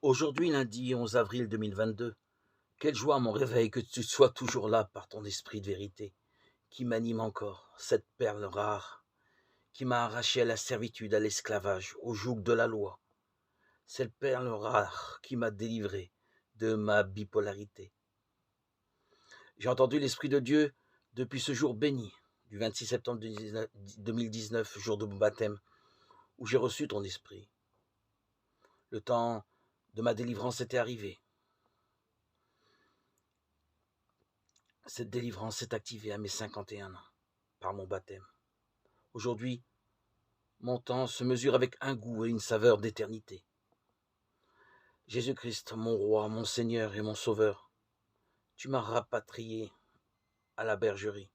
Aujourd'hui, lundi 11 avril 2022, quelle joie à mon réveil que tu sois toujours là par ton esprit de vérité, qui m'anime encore, cette perle rare, qui m'a arraché à la servitude, à l'esclavage, au joug de la loi, cette perle rare qui m'a délivré de ma bipolarité. J'ai entendu l'Esprit de Dieu depuis ce jour béni, du 26 septembre 2019, jour de mon baptême, où j'ai reçu ton esprit. Le temps de ma délivrance était arrivé. Cette délivrance s'est activée à mes 51 ans, par mon baptême. Aujourd'hui, mon temps se mesure avec un goût et une saveur d'éternité. Jésus-Christ, mon roi, mon Seigneur et mon Sauveur, tu m'as rapatrié à la bergerie.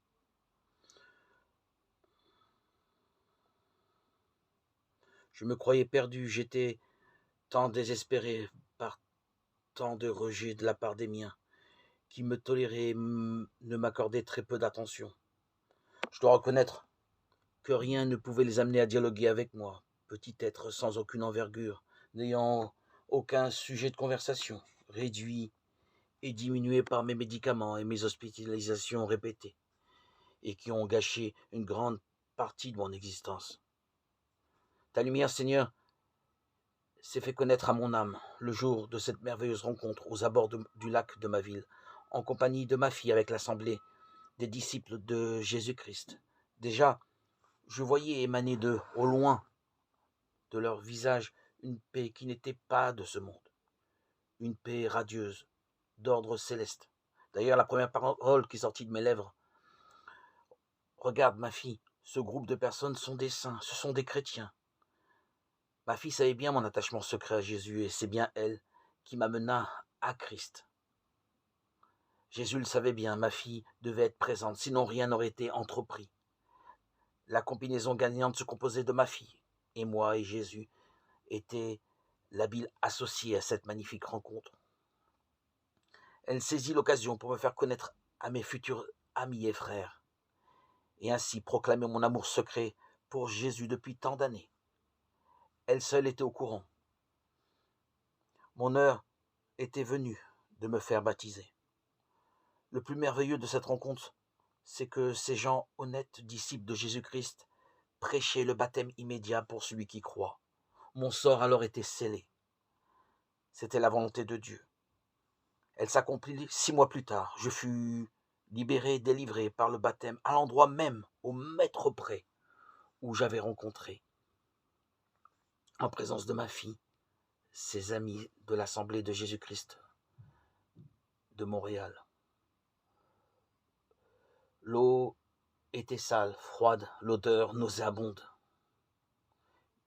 Je me croyais perdu, j'étais tant désespéré par tant de rejet de la part des miens, qui me toléraient et ne m'accordaient très peu d'attention. Je dois reconnaître que rien ne pouvait les amener à dialoguer avec moi, petit être sans aucune envergure, n'ayant aucun sujet de conversation, réduit et diminué par mes médicaments et mes hospitalisations répétées, et qui ont gâché une grande partie de mon existence. Ta lumière, Seigneur, s'est fait connaître à mon âme le jour de cette merveilleuse rencontre aux abords du lac de ma ville, en compagnie de ma fille avec l'assemblée des disciples de Jésus-Christ. Déjà, je voyais émaner d'eux, au loin, de leur visage, une paix qui n'était pas de ce monde, une paix radieuse, d'ordre céleste. D'ailleurs, la première parole qui sortit de mes lèvres: regarde ma fille, ce groupe de personnes sont des saints, ce sont des chrétiens. Ma fille savait bien mon attachement secret à Jésus, et c'est bien elle qui m'amena à Christ. Jésus le savait bien, ma fille devait être présente, sinon rien n'aurait été entrepris. La combinaison gagnante se composait de ma fille, et moi et Jésus était l'habile associé à cette magnifique rencontre. Elle saisit l'occasion pour me faire connaître à mes futurs amis et frères, et ainsi proclamer mon amour secret pour Jésus depuis tant d'années. Elle seule était au courant. Mon heure était venue de me faire baptiser. Le plus merveilleux de cette rencontre, c'est que ces gens honnêtes, disciples de Jésus-Christ, prêchaient le baptême immédiat pour celui qui croit. Mon sort alors était scellé. C'était la volonté de Dieu. Elle s'accomplit 6 mois plus tard. Je fus libéré, délivré par le baptême, à l'endroit même, au mètre près, où j'avais rencontré, en présence de ma fille, ses amis de l'Assemblée de Jésus-Christ de Montréal. L'eau était sale, froide, l'odeur nauséabonde.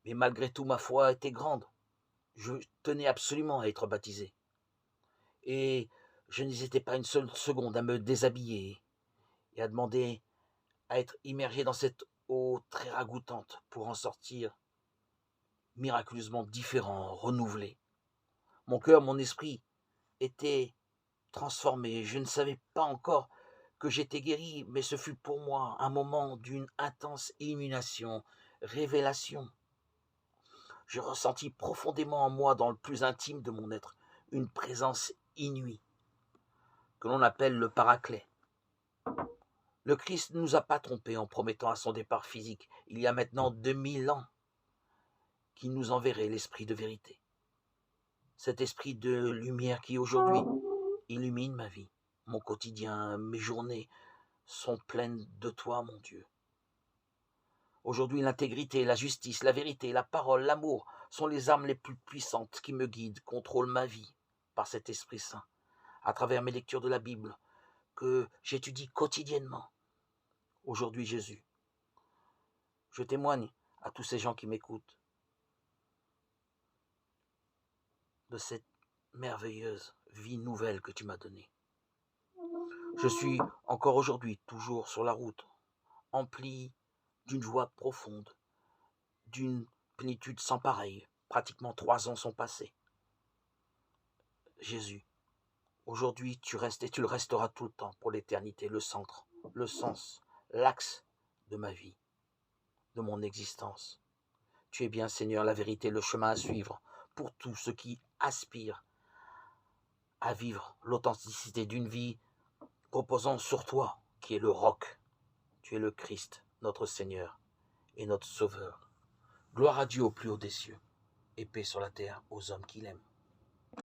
Mais malgré tout, ma foi était grande. Je tenais absolument à être baptisé. Et je n'hésitais pas une seule seconde à me déshabiller et à demander à être immergé dans cette eau très ragoûtante pour en sortir miraculeusement différent, renouvelé. Mon cœur, mon esprit étaient transformés. Je ne savais pas encore que j'étais guéri, mais ce fut pour moi un moment d'une intense illumination, révélation. Je ressentis profondément en moi, dans le plus intime de mon être, une présence inouïe, que l'on appelle le Paraclet. Le Christ ne nous a pas trompés en promettant à son départ physique, il y a maintenant 2000 ans, qu'il nous enverrait l'esprit de vérité. Cet esprit de lumière qui aujourd'hui illumine ma vie, mon quotidien, mes journées sont pleines de toi, mon Dieu. Aujourd'hui, l'intégrité, la justice, la vérité, la parole, l'amour sont les armes les plus puissantes qui me guident, contrôlent ma vie par cet Esprit Saint, à travers mes lectures de la Bible que j'étudie quotidiennement. Aujourd'hui, Jésus, je témoigne à tous ces gens qui m'écoutent de cette merveilleuse vie nouvelle que tu m'as donnée. Je suis encore aujourd'hui toujours sur la route, empli d'une joie profonde, d'une plénitude sans pareille. Pratiquement 3 ans sont passés. Jésus, aujourd'hui tu restes et tu le resteras tout le temps pour l'éternité, le centre, le sens, l'axe de ma vie, de mon existence. Tu es bien, Seigneur, la vérité, le chemin à suivre pour tous ceux qui aspirent à vivre l'authenticité d'une vie reposant sur toi, qui est le roc. Tu es le Christ, notre Seigneur et notre Sauveur. Gloire à Dieu au plus haut des cieux, et paix sur la terre aux hommes qu'il aime.